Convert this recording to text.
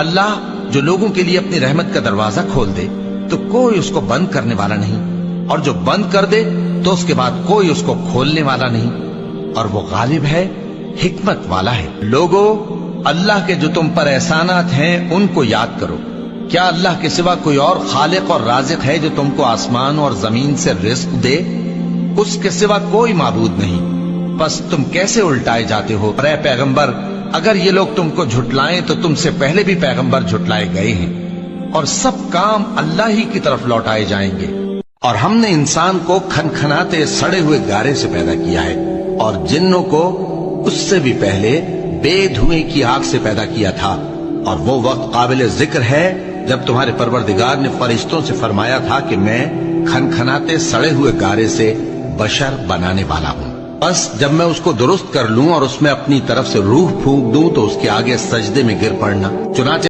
اللہ جو لوگوں کے لیے اپنی رحمت کا دروازہ کھول دے تو کوئی اس کو بند کرنے والا نہیں، اور جو بند کر دے تو اس کے بعد کوئی اس کو کھولنے والا نہیں، اور وہ غالب ہے، حکمت والا ہے۔ لوگو، اللہ کے جو تم پر احسانات ہیں ان کو یاد کرو۔ کیا اللہ کے سوا کوئی اور خالق اور رازق ہے جو تم کو آسمان اور زمین سے رزق دے؟ اس کے سوا کوئی معبود نہیں، بس تم کیسے الٹائے جاتے ہو؟ اے پیغمبر، اگر یہ لوگ تم کو جھٹلائیں تو تم سے پہلے بھی پیغمبر جھٹلائے گئے ہیں، اور سب کام اللہ ہی کی طرف لوٹائے جائیں گے۔ اور ہم نے انسان کو کھنکھناتے سڑے ہوئے گارے سے پیدا کیا ہے، اور جنوں کو اس سے بھی پہلے بے دھوئیں کی آگ سے پیدا کیا تھا، اور وہ وقت قابل ذکر ہے جب تمہارے پروردگار نے فرشتوں سے فرمایا تھا کہ میں کھنکھناتے سڑے ہوئے گارے سے بشر بنانے والا ہوں، بس جب میں اس کو درست کر لوں اور اس میں اپنی طرف سے روح پھونک دوں تو اس کے آگے سجدے میں گر پڑنا۔ چنانچہ